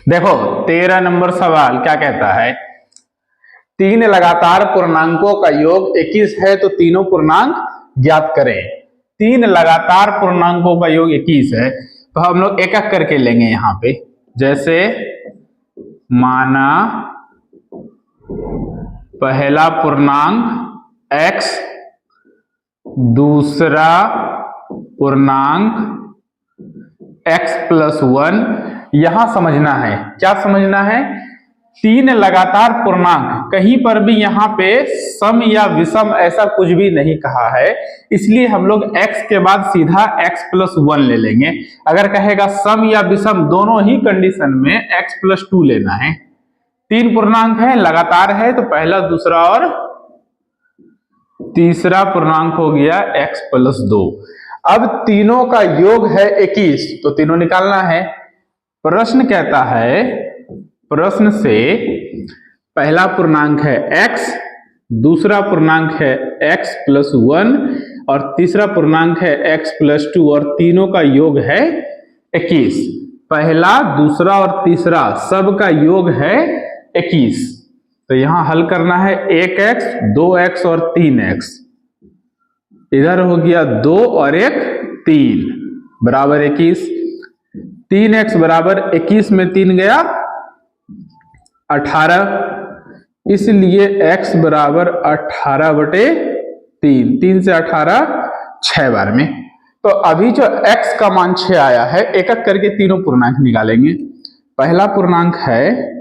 देखो 13 नंबर सवाल क्या कहता है, तीन लगातार पूर्णांकों का योग 21 है तो तीनों पूर्णांक ज्ञात करें। तीन लगातार पूर्णांकों का योग 21 है तो हम लोग एक एक करके लेंगे यहां पे। जैसे माना पहला पूर्णांक x, दूसरा पूर्णांक x+1। यहां समझना है, क्या समझना है, तीन लगातार पूर्णांक, कहीं पर भी यहां पे सम या विषम ऐसा कुछ भी नहीं कहा है, इसलिए हम लोग x के बाद सीधा x+1 ले लेंगे। अगर कहेगा सम या विषम दोनों ही कंडीशन में x+2 लेना है। तीन पूर्णांक है, लगातार है, तो पहला दूसरा और तीसरा पूर्णांक हो गया x+2। अब तीनों का योग है 21 तो तीनों निकालना है। प्रश्न कहता है, प्रश्न से पहला पूर्णांक है x, दूसरा पूर्णांक है x+1 और तीसरा पूर्णांक है x+2 और तीनों का योग है 21। पहला दूसरा और तीसरा सब का योग है 21। तो यहां हल करना है 1x, 2x और 3x। इधर हो गया 2 और 1 3 बराबर 21। 3x बराबर 21 में 3 गया 18, इसलिए x बराबर 18/3। 3 से 18 6 बार में। तो अभी जो x का मान 6 आया है, एक एक करके तीनों पूर्णांक निकालेंगे। पहला पूर्णांक है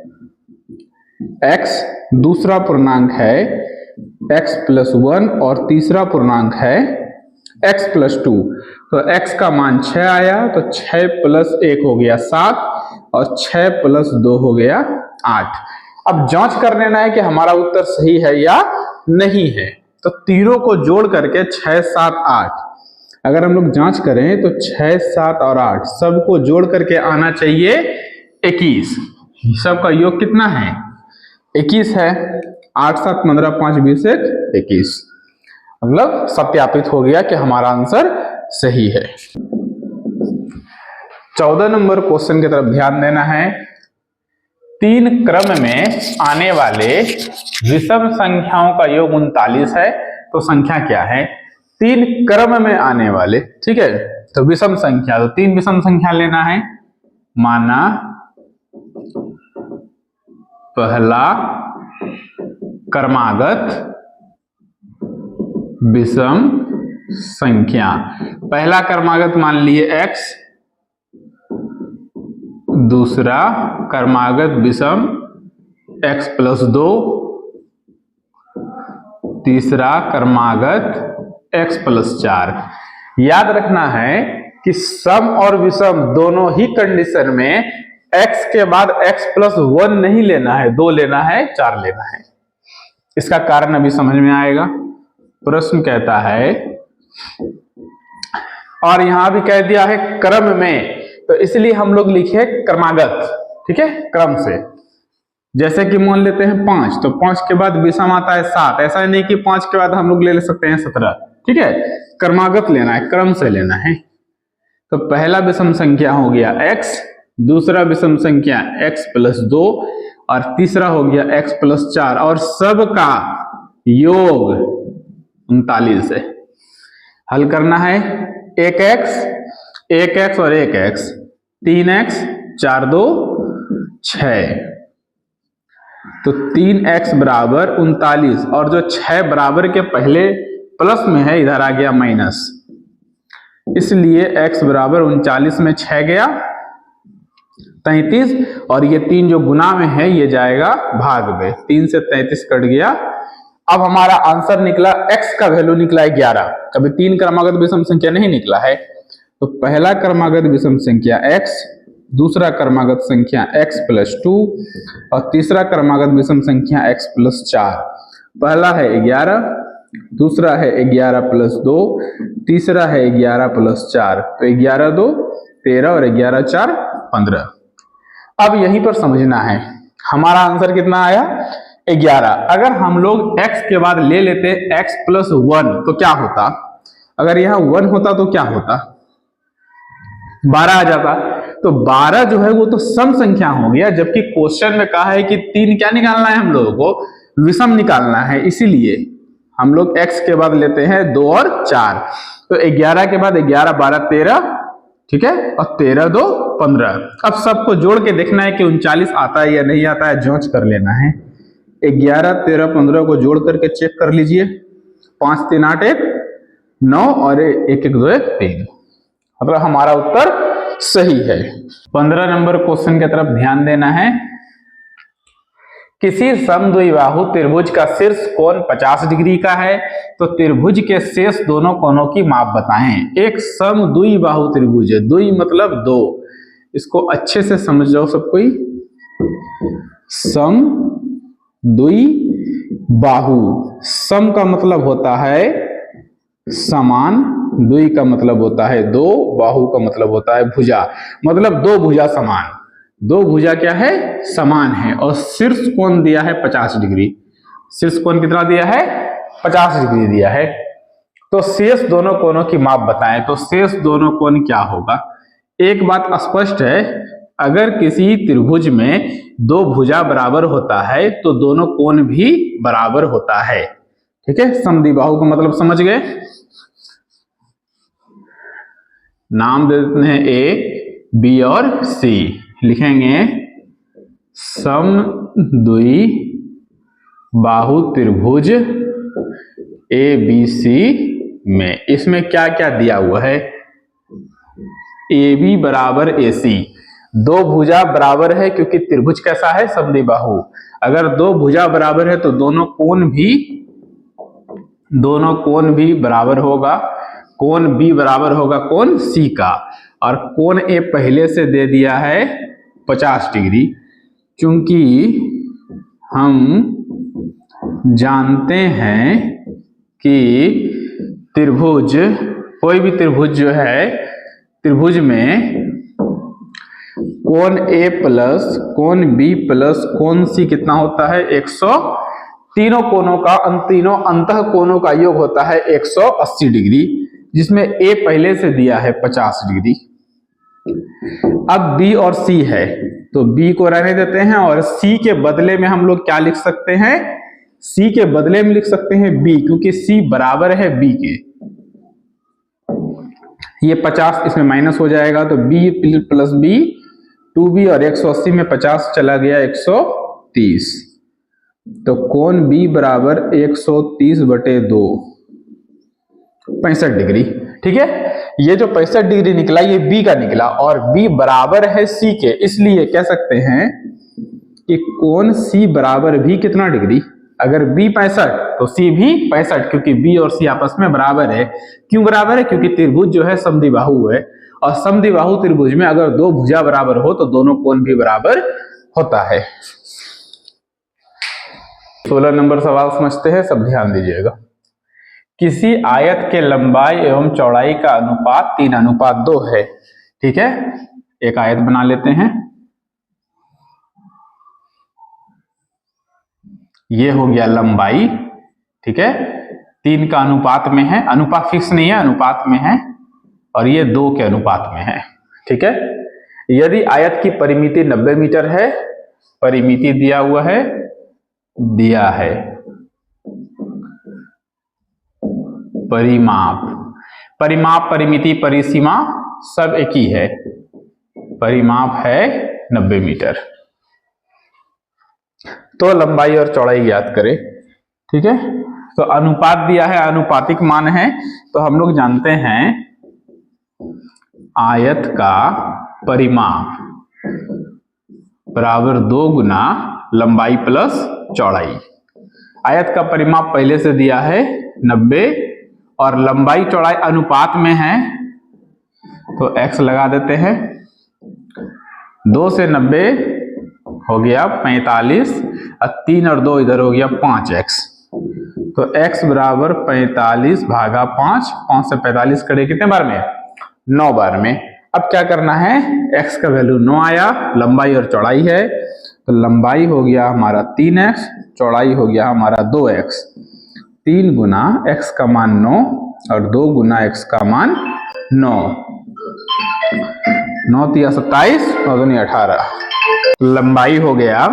x, दूसरा पूर्णांक है x+1 और तीसरा पूर्णांक है x+2। तो x का मान 6 आया तो 6 + 1 हो गया 7 और 6 + 2 हो गया 8। अब जांच कर लेना है कि हमारा उत्तर सही है या नहीं है। तो तीनों को जोड़ करके 6 7 8, अगर हम लोग जांच करें तो 6 7 और 8 सबको जोड़ करके आना चाहिए 21। सबका योग कितना है, 21 है। 8 7 15 5 20 1 21, मतलब सत्यापित हो गया कि हमारा आंसर सही है। 14 नंबर क्वेश्चन की तरफ ध्यान देना है। तीन क्रम में आने वाले विषम संख्याओं का योग 39 है तो संख्या क्या है। तीन क्रम में आने वाले, ठीक है, तो विषम संख्या, तो तीन विषम संख्या लेना है। माना पहला क्रमागत विषम संख्या, पहला क्रमागत मान लिए x, दूसरा क्रमागत विषम x+2, तीसरा क्रमागत x+4। याद रखना है कि सम और विषम दोनों ही कंडीशन में x के बाद x+1 नहीं लेना है, 2 लेना है, 4 लेना है। इसका कारण अभी समझ में आएगा। प्रश्न कहता है, और यहां भी कह दिया है क्रम में, तो इसलिए हम लोग लिखे क्रमागत, ठीक है, क्रम से। जैसे कि मान लेते हैं 5, तो 5 के बाद विषम आता है 7, ऐसा नहीं कि 5 के बाद हम लोग ले सकते हैं 17, ठीक है, क्रमागत लेना है, क्रम से लेना है। तो पहला विषम संख्या हो गया x, दूसरा विषम संख्या x+2 और तीसरा हो गया x+4 और सबका योग 39 है। हल करना है 1x, 1x और 1x, 3x 4 2 6, तो 3x बराबर 39 और जो 6 बराबर के पहले प्लस में है इधर आ गया माइनस, इसलिए x बराबर 39 में 6 गया 33 और ये 3 जो गुना में है ये जाएगा भाग में, 3 से 33 कट गया। अब हमारा आंसर निकला, x का वैल्यू निकला 11। कभी तीन क्रमागत विषम संख्या नहीं निकला है, तो पहला क्रमागत विषम संख्या x, दूसरा क्रमागत संख्या x+2 और तीसरा क्रमागत विषम संख्या x+4। पहला है 11, दूसरा है 11+2, तीसरा है 11+4, तो 11 2 13 और 11 4 15। अब यहीं पर समझना है हमारा आंसर कितना आया 11। अगर हम लोग x के बाद ले लेते x+1 तो क्या होता, अगर यहां 1 होता तो क्या होता, 12 आ जाता। तो 12 जो है वो तो सम संख्या हो गया, जबकि क्वेश्चन में कहा है कि 3 क्या निकालना है, हम लोगों को विषम निकालना है। इसीलिए हम लोग x के बाद लेते हैं 2 और 4। तो 11 के बाद 11 12 13, ठीक है, और 13 2 15। अब सबको जोड़ के देखना है कि 39 आता है या नहीं आता है, जांच कर लेना है। 11 13 15 को जोड़ करके चेक कर लीजिए। 5 3 8 1 9 और 1 1 2 1 3, मतलब हमारा उत्तर सही है। 15 नंबर क्वेश्चन की तरफ ध्यान देना है। किसी समद्विबाहु त्रिभुज का शीर्ष कोण 50 डिग्री का है, तो त्रिभुज के शेष दोनों कोणों की माप बताएं। एक समद्विबाहु त्रिभुज है, द्वि मतलब दो, इसको अच्छे से समझ जाओ सब कोई। समद्विबाहु, सम का मतलब होता है समान, द्वि का मतलब होता है दो, बाहु का मतलब होता है भुजा, मतलब दो भुजा समान। दो भुजा क्या है, समान है। और शीर्ष कोण दिया है 50 डिग्री। शीर्ष कोण कितना दिया है, 50 डिग्री दिया है। तो शेष दोनों कोणों की माप बताएं। तो शेष दोनों कोण क्या होगा। एक बात स्पष्ट है, अगर किसी त्रिभुज में दो भुजा बराबर होता है तो दोनों कोण भी बराबर होता है, ठीक है। समद्विबाहु का मतलब समझ गए। नाम दे देते हैं ए, बी और सी। लिखेंगे समद्विबाहु त्रिभुज ए बी सी में, इसमें क्या क्या दिया हुआ है। ए बी बराबर ए सी, दो भुजा बराबर है क्योंकि त्रिभुज कैसा है, समद्विबाहु। अगर दो भुजा बराबर है तो दोनों कोण भी बराबर होगा। कोण बी बराबर होगा कोण सी का, और कोण ए पहले से दे दिया है 50 डिग्री, क्योंकि हम जानते हैं कि त्रिभुज, कोई भी त्रिभुज जो है, त्रिभुज में कोण ए प्लस कोण बी प्लस कोण सी कितना होता है, 100। तीनों कोणों का, तीनों अंतः कोणों का योग होता है 180 डिग्री, जिसमें ए पहले से दिया है 50 डिग्री। अब बी और सी है तो बी को रहने देते हैं, और सी के बदले में हम लोग क्या लिख सकते हैं, सी के बदले में लिख सकते हैं बी, क्योंकि सी बराबर है बी के। ये 50 इसमें माइनस हो जाएगा, तो बी प्लस बी 2b, और 180 में 50 चला गया 130, तो कोण बी बराबर 130/2, 65 डिग्री, ठीक है। ये जो 65 डिग्री निकला ये बी का निकला, और बी बराबर है सी के, इसलिए कह सकते हैं कि कोण सी बराबर भी कितना डिग्री। अगर बी 65 तो सी भी 65, क्योंकि बी और सी आपस में बराबर है। क्यों बराबर है, क्योंकि त्रिभुज जो है समद्विबाहु है, और समद्विबाहु त्रिभुज में अगर दो भुजा बराबर हो तो दोनों कोण भी बराबर होता है। 16 नंबर सवाल समझते हैं, सब ध्यान दीजिएगा। किसी आयत के लंबाई एवं चौड़ाई का अनुपात 3:2 है, ठीक है। एक आयत बना लेते हैं। ये हो गया लंबाई, ठीक है, 3 का अनुपात में है, अनुपात फिक्स नहीं है, अनुपात में है, और ये 2 के अनुपात में है, ठीक है। यदि आयत की परिमिति 90 मीटर है, परिमिति दिया हुआ है, परिमाप, परिमिति, परिसीमा सब एक ही है। परिमाप है 90 मीटर। तो लंबाई और चौड़ाई ज्ञात करें, ठीक है। तो अनुपात दिया है, अनुपातिक मान है, तो हम लोग जानते हैं आयत का परिमाप बराबर 2 गुना लंबाई प्लस चौड़ाई। आयत का परिमाप पहले से दिया है 90, और लंबाई चौड़ाई अनुपात में है, तो x लगा देते हैं। 2 से 90 हो गया 45, और 3 और 2 इधर हो गया 5x, तो x बराबर 45/5। 5 से 45 करें कितने बार में, 9 बार में। अब क्या करना है, x का वैल्यू 9 आया, लंबाई और चौड़ाई है, तो लंबाई हो गया हमारा 3x, चौड़ाई हो गया हमारा 2x। 3 गुना x का मान 9 और 2 गुना x का मान 9, 9 तिया 27 9 दूनी 18। लंबाई हो गया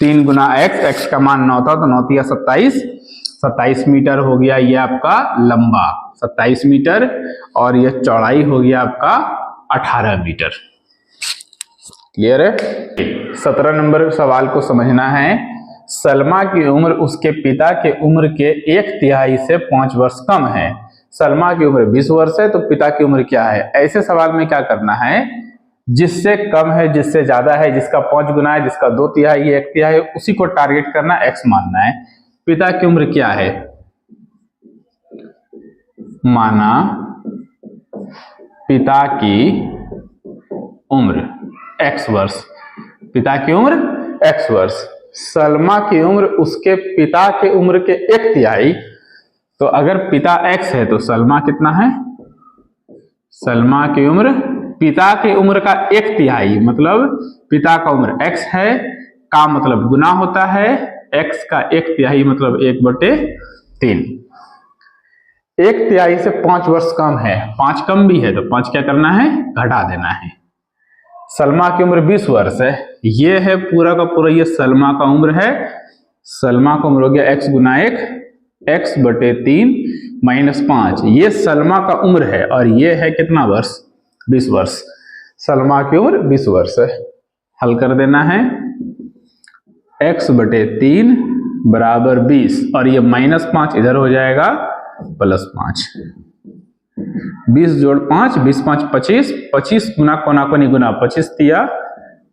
3 गुना x का मान 9 था तो 9 तिया 27 मीटर हो गया ये आपका लंबा 27 मीटर, और ये चौड़ाई हो गया आपका 18 मीटर। क्लियर है? 17 नंबर सवाल को समझना है। सलमा की उम्र उसके पिता के उम्र के 1/3 से 5 वर्ष कम है। सलमा की उम्र 20 वर्ष है तो पिता की उम्र क्या है? ऐसे सवाल में क्या करना है, जिससे कम है जिससे ज्यादा है, जिसका 5 गुना है, जिसका 2/3 है, 1/3 है, उसी को टारगेट करना, x मानना है। पिता की उम्र क्या है? माना पिता की उम्र x वर्ष, पिता की उम्र x वर्ष। सलमा की उम्र उसके पिता के उम्र के 1/3, तो अगर पिता x है तो सलमा कितना है? सलमा की उम्र पिता की उम्र का 1/3 मतलब पिता का उम्र x है, का मतलब गुना होता है, x का 1/3 मतलब 1/3। 1/3 से 5 वर्ष कम है, 5 कम भी है तो 5 क्या करना है? घटा देना है। सलमा की उम्र 20 वर्ष है, ये है पूरा का पूरा, ये सलमा का उम्र है। सलमा का उम्र हो गया x गुना 1 x/3 - 5, ये सलमा का उम्र है, और ये है कितना वर्ष? 20 वर्ष। सलमा की उम्र 20 वर्ष है। हल कर देना है, x/3 बराबर 20, और ये -5 इधर हो जाएगा +5। 20 जोड़ 5 20 5 25, 25 गुना कोना कोनी गुना 25 तिया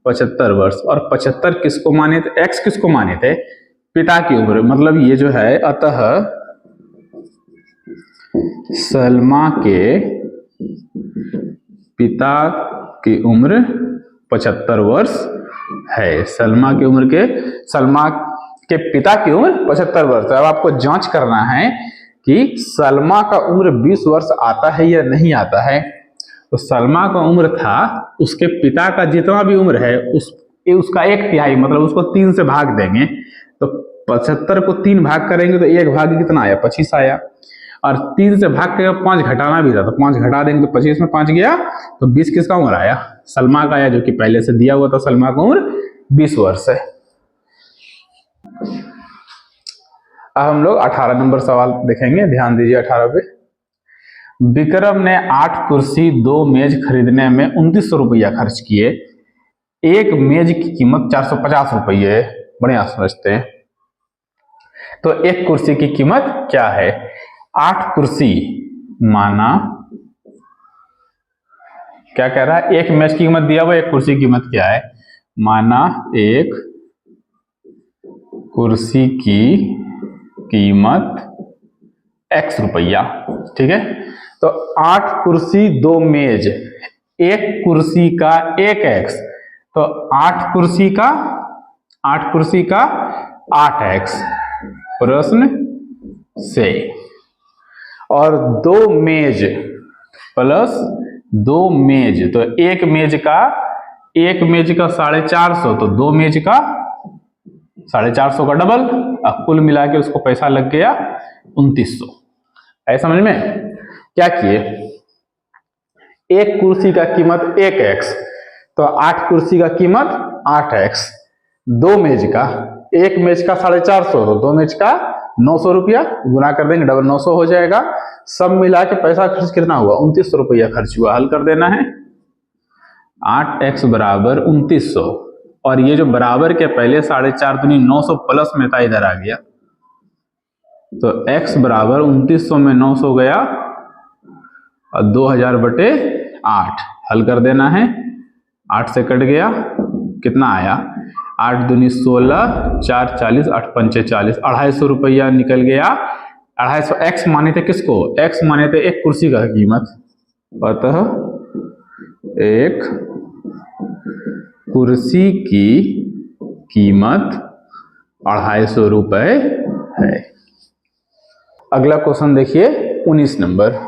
75 वर्ष। और 75 किसको माने थे? x किसको माने थे? पिता की उम्र, मतलब ये जो है, अतः सलमा के पिता की उम्र 75 वर्ष है। सलमा के पिता की उम्र 75 वर्ष है। अब आपको जांच करना है कि सलमा का उम्र 20 वर्ष आता है या नहीं आता है। तो सलमा का उम्र था, उसके पिता का जितना भी उम्र है उसका 1/3 मतलब उसको 3 से भाग देंगे, तो 75 को 3 भाग करेंगे तो 1 भाग कितना आया? 25 आया। और 3 से भाग के 5 घटाना भी था तो 5 घटा देंगे तो 25 में 5 गया, तो 20 किसका उम्र आया? सलमा का आया, जो कि पहले से दिया हुआ था। सलमा का उम्र 20 वर्ष है। अब हम लोग 18 नंबर सवाल देखेंगे, ध्यान दीजिए 18 पे। विक्रम ने 8 कुर्सी 2 मेज खरीदने में 2900 रुपया खर्च किए। एक मेज की कीमत 450 रुपये है। बढ़िया समझते हैं। तो एक कुर्सी की कीमत क्या है? 8 कुर्सी, माना क्या कह रहा है? एक मेज की कीमत दिया हुआ, एक कुर्सी की कीमत क्या है? माना एक कुर्सी की कीमत x रुपया, ठीक है। तो 8 कुर्सी 2 मेज, एक कुर्सी का 1x, तो 8 कुर्सी का 8x प्रश्न से, और 2 मेज प्लस 2 मेज, तो एक मेज का 450, तो 2 मेज का 450 का डबल, अब कुल मिला के उसको पैसा लग गया 2900। ऐसा समझ में? क्या किए? एक कुर्सी का कीमत 1x, तो 8 कुर्सी का कीमत 8x, 2 मेज का, एक मेज का 450, तो 2 मेज का 900 रुपया, गुना कर देंगे डबल 900 हो जाएगा। सब मिला के पैसा खर्च कितना हुआ? 2900 रुपया खर्च हुआ। हल कर देना है, 8x बराबर 2900, और ये जो बराबर के पहले 4.5 दूनी 900 प्लस में था, इधर आ गया, तो x बराबर 2900 में 900 गया और 2000/8। हल कर देना है, 8 से कट गया, कितना आया? 8 दूनी 16, 4 40, 8 पंचे 40, 250 रुपया निकल गया। 250 x माने थे किसको? x माने थे एक कुर्सी का कीमत, अतः एक कुर्सी की कीमत 250 रुपए है। अगला क्वेश्चन देखिए 19 नंबर।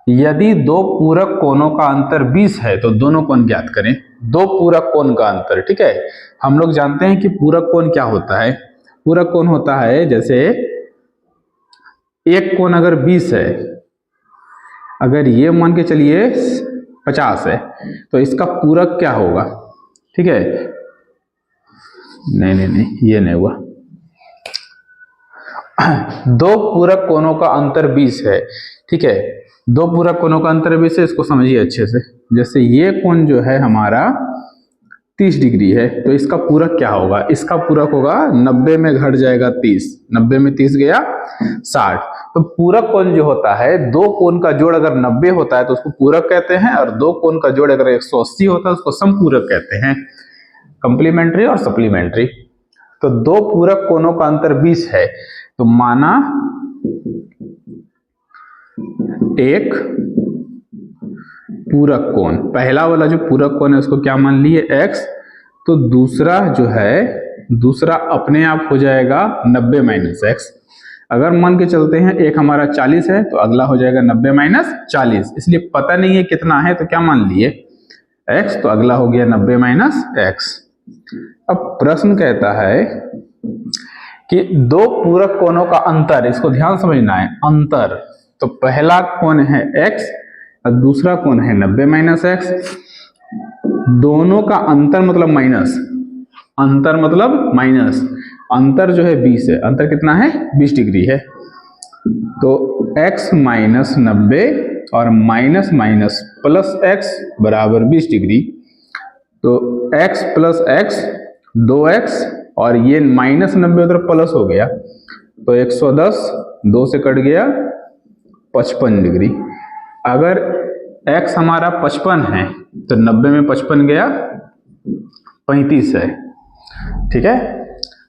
यदि दो पूरक कोणों का अंतर 20 है तो दोनों कोण ज्ञात करें। दो पूरक कोण का अंतर, ठीक है। हम लोग जानते हैं कि पूरक कोण क्या होता है। पूरक कोण होता है, जैसे एक कोण अगर 20 है, अगर ये मान के चलिए 50 है, तो इसका पूरक क्या होगा? ठीक है, नहीं ये नहीं हुआ। दो पूरक कोणों का अंतर 20 है। ठीक है, दो पूरक कोणों का अंतर 20 है, इसको समझिए अच्छे से। जैसे ये कोण जो है हमारा 30 डिग्री है, तो इसका पूरक क्या होगा? इसका पूरक होगा 90 में घट जाएगा 30, 90 में 30 गया 60। तो पूरक कोण जो होता है, दो कोण का जोड़ अगर 90 होता है तो उसको पूरक कहते हैं, और दो कोण का जोड़ अगर 180 होता है उसको समपूरक कहते हैं, कंप्लीमेंट्री और सप्लीमेंट्री। तो दो पूरक कोणों का अंतर 20 है, तो माना एक पूरक कोण, पहला वाला जो पूरक कोण है उसको क्या मान लिए? x, तो दूसरा जो है, दूसरा अपने आप हो जाएगा 90 माइनस एक्स। अगर मान के चलते हैं एक हमारा 40 है तो अगला हो जाएगा 90 माइनस 40, इसलिए पता नहीं है कितना है तो क्या मान लिए? x, तो अगला हो गया 90 माइनस एक्स। अब प्रश्न कहता है कि दो पूरक कोणों का अंतर, इसको ध्यान समझना है, अंतर, तो पहला कोण है x और दूसरा कोण है 90 माइनस एक्स। दोनों का अंतर मतलब माइनस, अंतर मतलब माइनस, अंतर जो है 20 है, अंतर कितना है? 20 डिग्री है। तो x माइनस 90 और माइनस माइनस प्लस x बराबर 20 डिग्री। तो x प्लस x 2x, और ये माइनस 90 उधर प्लस हो गया, तो 110, 2 से कट गया 55 डिग्री। अगर x हमारा 55 है तो 90 में 55 गया 35 है। ठीक है,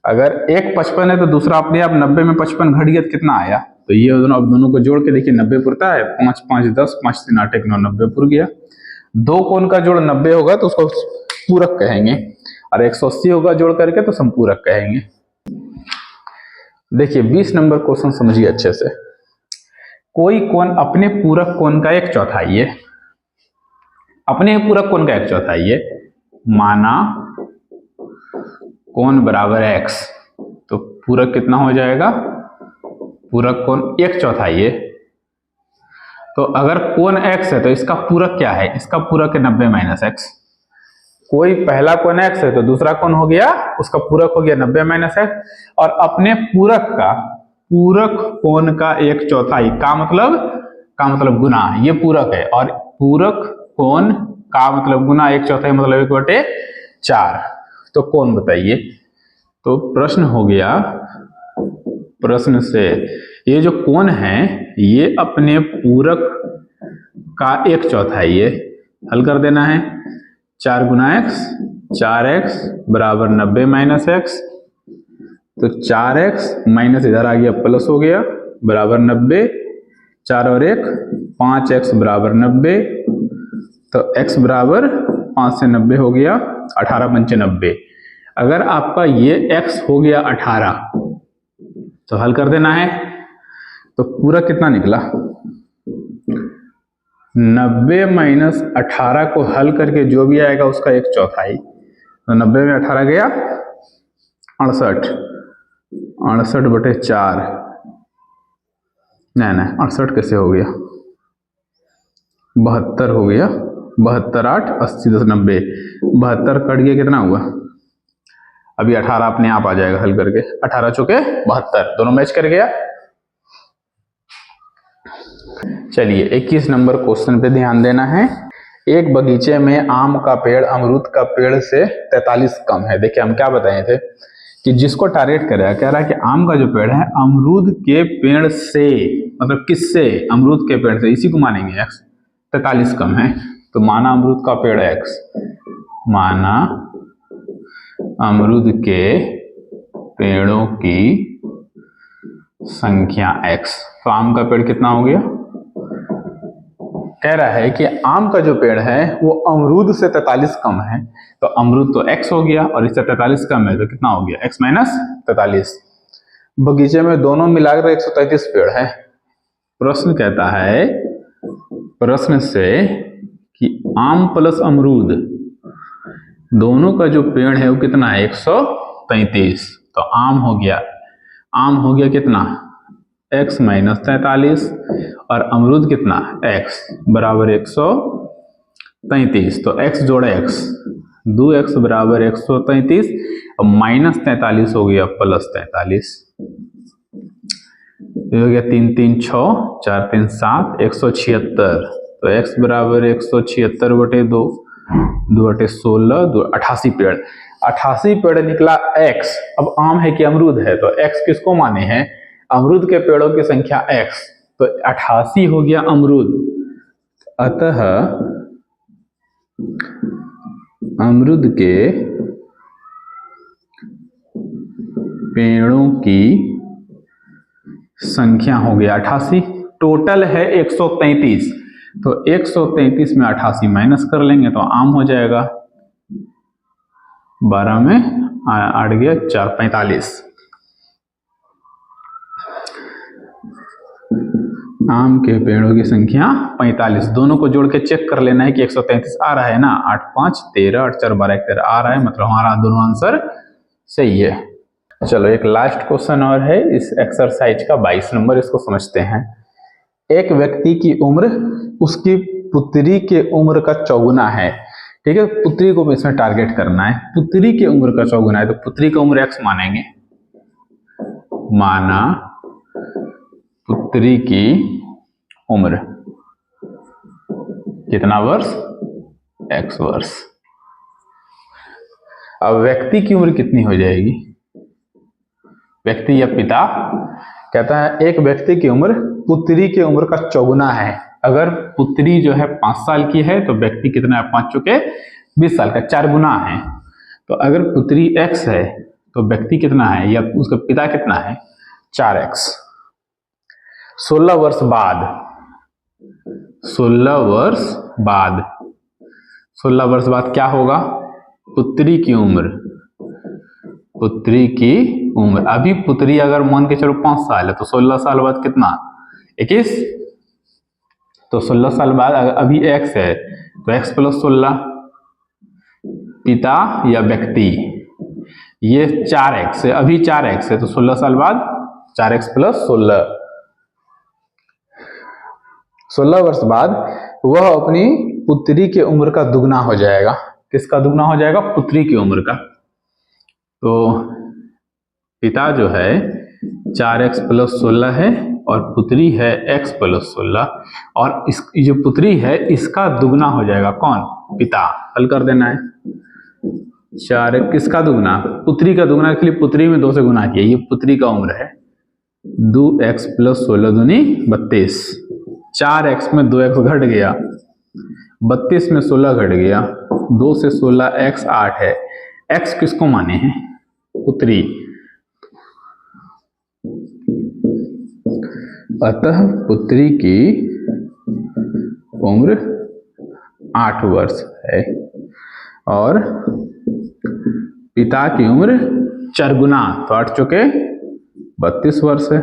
अगर एक 55 है तो दूसरा अपने आप 90 में 55 घट गया तो कितना आया? तो ये दोनों, अब दोनों को जोड़ के देखिए 90 पुरता है, 5 5 10, 5 3 8 9, 90 पुर गया। दो कोण का जोड़ 90 होगा तो उसको पूरक कहेंगे, और 180 होगा जोड़ करके तो संपूरक कहेंगे। देखिए 20 नंबर क्वेश्चन समझिए अच्छे से। कोई कोण अपने पूरक कोण का 1/4 है, अपने पूरक कोण का 1/4 है, माना कोण बराबर x, तो पूरक कितना हो जाएगा? पूरक कोण 1/4 है। तो अगर कोण x है तो इसका पूरक क्या है? इसका पूरक है 90 माइनस एक्स। कोई पहला कोण x है तो दूसरा कोण हो गया, उसका पूरक हो गया 90 माइनस एक्स, और अपने पूरक का, पूरक कोण का 1/4 का मतलब गुना, ये पूरक है, और पूरक कोण का मतलब गुना 1/4 मतलब 1/4। तो कोण बताइए। तो प्रश्न हो गया, प्रश्न से ये जो कोण है ये अपने पूरक का 1/4 है, हल कर देना है। 4 गुना x, 4x बराबर 90 माइनस एक्स, तो 4x माइनस इधर आ गया प्लस हो गया बराबर 90, 4 और 1 5x बराबर 90, तो x बराबर 5 से 90 हो गया 18 पंचे 90। अगर आपका ये x हो गया 18 तो हल कर देना है, तो पूरा कितना निकला? 90 माइनस 18 को हल करके जो भी आएगा उसका 1/4, तो 90 में 18 गया 68, 68/4, नहीं 68 कैसे हो गया? 72 हो गया, 72 8 80 10 90, 72 कट गया, कितना हुआ? अभी 18 अपने आप आ जाएगा हल करके, 18 चौके 72, दोनों मैच कर गया। चलिए 21 नंबर क्वेश्चन पे ध्यान देना है। एक बगीचे में आम का पेड़ अमरूद का पेड़ से 43 कम है। देखिए हम क्या बताए थे कि जिसको टारगेट कर रहा है, कह रहा है कि आम का जो पेड़ है अमरूद के पेड़ से, मतलब किससे? अमरूद के पेड़ से, इसी को मानेंगे x, 43 कम है। तो माना अमरूद का पेड़ x, माना अमरूद के पेड़ों की संख्या x, तो आम का पेड़ कितना हो गया? कह रहा है कि आम का जो पेड़ है वो अमरूद से 43 कम है, तो अमरूद तो x हो गया और इससे 43 कम है तो कितना हो गया? x minus 43। बगीचे में दोनों मिलाकर 133 पेड़ है। प्रश्न कहता है, प्रश्न से कि आम प्लस अमरूद दोनों का जो पेड़ है वो कितना है? 133। तो आम हो गया कितना? x माइनस 43, और अमरूद कितना? x बराबर 133। 33, तो x जोड़े x, 2x बराबर 133 और माइनस 43 हो गया प्लस 43, ये हो गया 3 3 6 4 3 7 176, तो x बराबर 176 बटे 2, 2 बटे 16, 88 पेड़, 88 पेड़ निकला x। अब आम है कि अमरूद है, तो x किसको माने हैं, अमरूद के पेड़ों की संख्या x, तो 88 हो गया अमरूद। अतः अमरूद के पेड़ों की संख्या हो गया 88, टोटल है 133, तो 133 में 88 माइनस कर लेंगे तो आम हो जाएगा, 12 में 8 गया 4, 45। आम के पेड़ों की संख्या 45, दोनों को जोड़ के चेक कर लेना है कि 133 आ रहा है ना, 8 5 13, 8 4 12 13 आ रहा है, मतलब हमारा दोनों आंसर सही है। चलो एक लास्ट क्वेश्चन और है इस एक्सरसाइज का, 22 नंबर, इसको समझते हैं। एक व्यक्ति की उम्र उसकी पुत्री के उम्र का चौगुना है, ठीक है, पुत्री को इसमें टारगेट करना है, पुत्री की उम्र का चौगुना है, तो पुत्री का उम्र x मानेंगे, माना पुत्री की उम्र कितना वर्ष, x वर्ष। अब व्यक्ति की उम्र कितनी हो जाएगी, व्यक्ति या पिता कहता है एक व्यक्ति की उम्र पुत्री की उम्र का चौगुना है, अगर पुत्री जो है 5 साल की है तो व्यक्ति कितना है, 5 चुके 20 साल का, 4 गुना है। तो अगर पुत्री x है तो व्यक्ति कितना है या उसका पिता कितना है, 4x। 16 वर्ष बाद, 16 वर्ष बाद, 16 वर्ष बाद क्या होगा, पुत्री की उम्र, पुत्री की उम्र, अभी पुत्री अगर मान के चलो 5 साल है तो 16 साल बाद कितना, 21, तो 16 साल बाद अभी x है तो x प्लस 16, पिता या व्यक्ति ये 4x है, अभी 4x है तो 16 साल बाद 4x प्लस 16, 16 वर्ष बाद वह अपनी पुत्री की उम्र का दुगना हो जाएगा, किसका दुगना हो जाएगा, पुत्री की उम्र का। तो पिता जो है 4x प्लस 16 है और पुत्री है x प्लस 16, और इस जो पुत्री है इसका दुगना हो जाएगा कौन, पिता। हल कर देना है, 4x किसका दुगना, पुत्री का दुगना के लिए पुत्री में 2 से गुना किया, ये पुत्री का उम्र है, 2x प्लस 16 दूनी 32, 4x में 2x घट गया, 32 में 16 घट गया, 2 से 16 x 8 है, x किसको माने हैं, पुत्री। अतः पुत्री की उम्र 8 वर्ष है और पिता की उम्र 4 गुना, तो 8 चौके 32 वर्ष है।